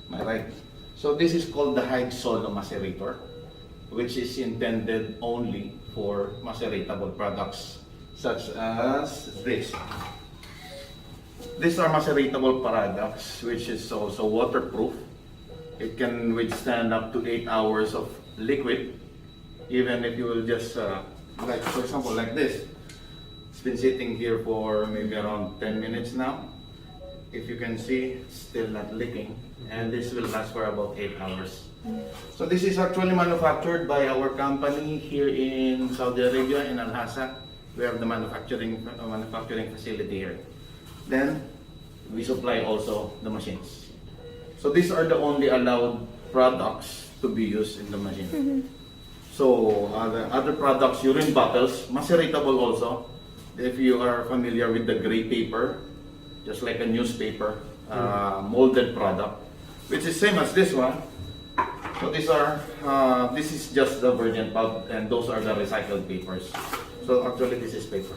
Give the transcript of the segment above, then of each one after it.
Am I right? So this is called the high solo macerator, which is intended only for maceratable products such as this. These are maceratable products which is also waterproof. It can withstand up to 8 hours of liquid, even if you will just, like for example, like this. It's been sitting here for maybe around 10 minutes now. If you can see, it's still not leaking, and this will last for about 8 hours. So this is actually manufactured by our company here in Saudi Arabia, in Al-Hasa. We have the manufacturing facility here. Then we supply also the machines. So these are the only allowed products to be used in the machine. So other products, urine bottles, maceratable also. If you are familiar with the gray paper, just like a newspaper, molded product, which is same as this one. So these are, this is just the virgin pulp, and those are the recycled papers. So actually this is paper.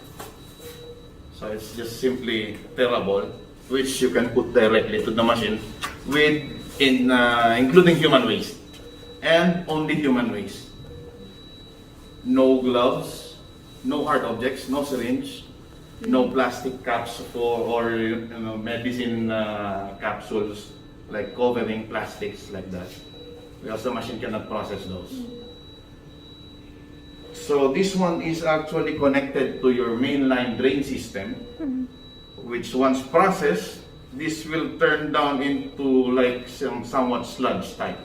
So it's just simply tearable, which you can put directly to the machine with, including human waste, and only human waste. No gloves, no hard objects, no syringe, no plastic caps or medicine capsules, like covering plastics like that, because the machine cannot process those. So this one is actually connected to your mainline drain system, which once processed, this will turn down into like somewhat sludge type.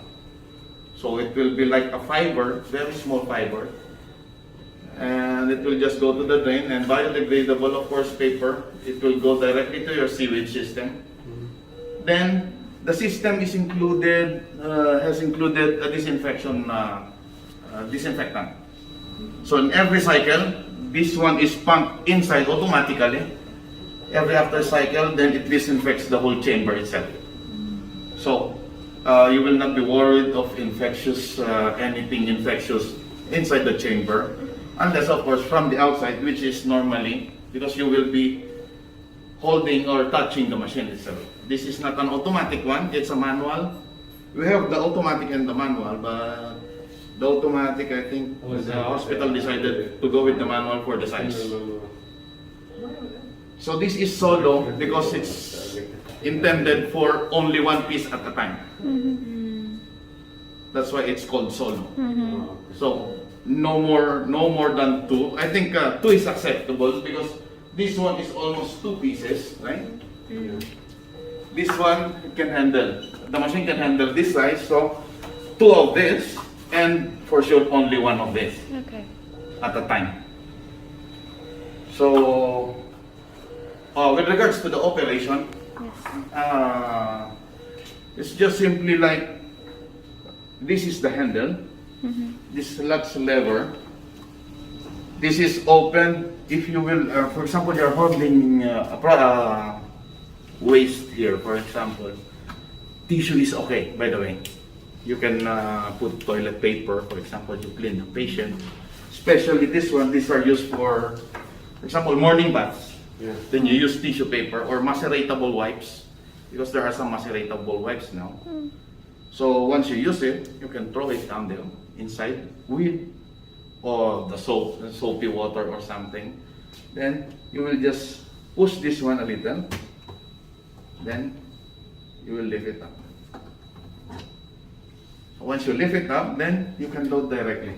So it will be like a fiber, very small fiber, and it will just go to the drain, and biodegradable, of course, paper. It will go directly to your sewage system. Then the system is included, has included a disinfectant. So in every cycle, this one is pumped inside automatically. Every after cycle, then it disinfects the whole chamber itself. So you will not be worried of infectious, anything infectious inside the chamber, unless of course from the outside, which is normally because you will be holding or touching the machine itself. This is not an automatic one, it's a manual. We have the automatic and the manual, but the automatic, I think, the hospital decided to go with the manual for the size. So this is solo because it's intended for only one piece at a time. That's why it's called solo. So no more than two. I think two is acceptable because this one is almost two pieces, right? This one can handle, the machine can handle this size, so two of this, and for sure only one of this at a time. So with regards to the operation, it's just simply like this is the handle, this latch lever, this is open. If you will, for example, you're holding waste here, for example, tissue is okay, by the way. You can put toilet paper, for example, you clean the patient. Especially this one, these are used for example, morning baths. Then you use tissue paper or maceratable wipes, because there are some maceratable wipes now. So once you use it, you can throw it down there inside with or the soapy water or something. Then you will just push this one a little. Then you will lift it up. Once you lift it up, then you can load directly.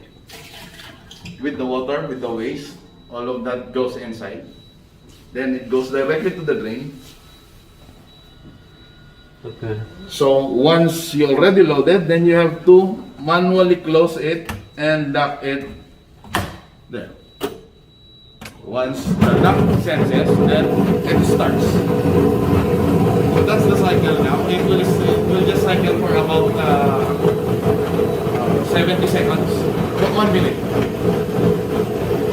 With the water, with the waste, all of that goes inside. Then it goes directly to the drain. So once you already loaded, then you have to manually close it and lock it there. Once the lock senses, then it starts. So that's the cycle now. It will just cycle for about 70 seconds, 1 minute.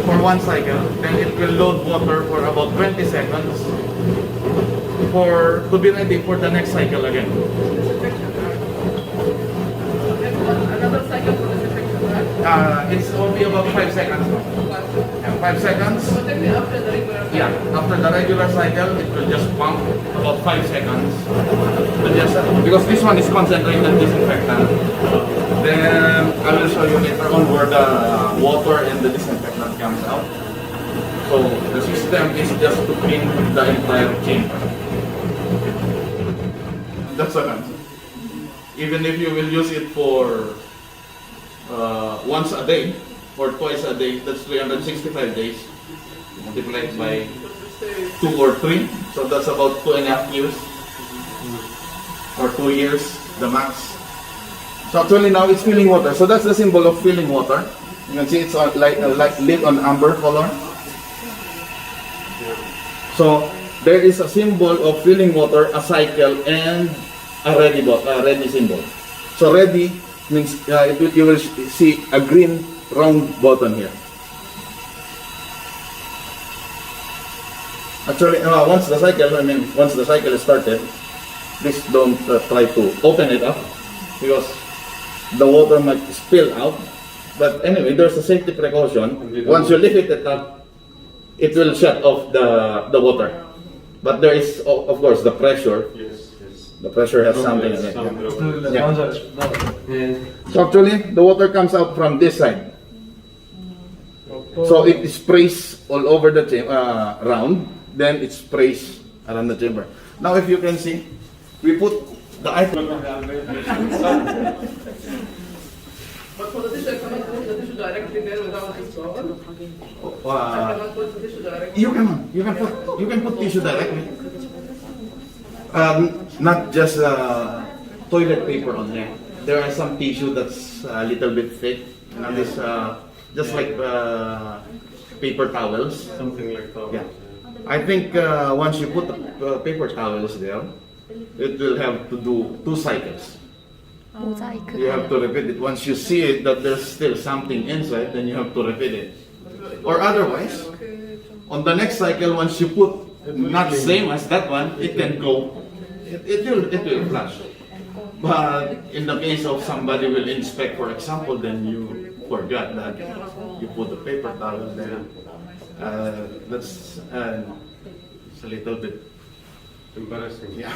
For one cycle, then it will load water for about 20 seconds to be ready for the next cycle again. Another cycle for disinfection, right? It's only about 5 seconds. And 5 seconds. But then after the regular Yeah, after the regular cycle, it will just pump about 5 seconds. But just, because this one is concentrated disinfectant. Then I will show you later on where the water and the disinfectant comes out. So the system is just to clean the entire chamber. That's an answer. Even if you will use it for once a day or twice a day, that's 365 days. Multiplied by 2 or 3, so that's about 2.5 years or 2 years, the max. So actually now it's filling water. So that's the symbol of filling water. You can see it's like lit on amber color. So there is a symbol of filling water, a cycle, and a ready symbol. So ready means you will see a green round button here. Actually, once the cycle is started, please don't try to open it up because the water might spill out. But anyway, there's a safety precaution. Once you lift it up, it will shut off the water. But there is, of course, the pressure. Yes, yes. The pressure has something in it. Yeah. So actually, the water comes out from this side. So it sprays all over the round. Then it sprays around the chamber. Now, if you can see, we put the item. But for the tissue, I cannot put the tissue directly there without this cover. I cannot put the tissue directly. You can put tissue directly. Not just toilet paper on there. There are some tissue that's a little bit thick. And this just like paper towels. Something like that. Yeah. I think once you put the paper towels there, it will have to do 2 cycles. You have to repeat it. Once you see it that there's still something inside, then you have to repeat it. Or otherwise, on the next cycle, once you put not same as that one, it can go. It will flash. But in the case of somebody will inspect, for example, then you forgot that you put the paper towel there. That's it's a little bit Embarrassing. yeah.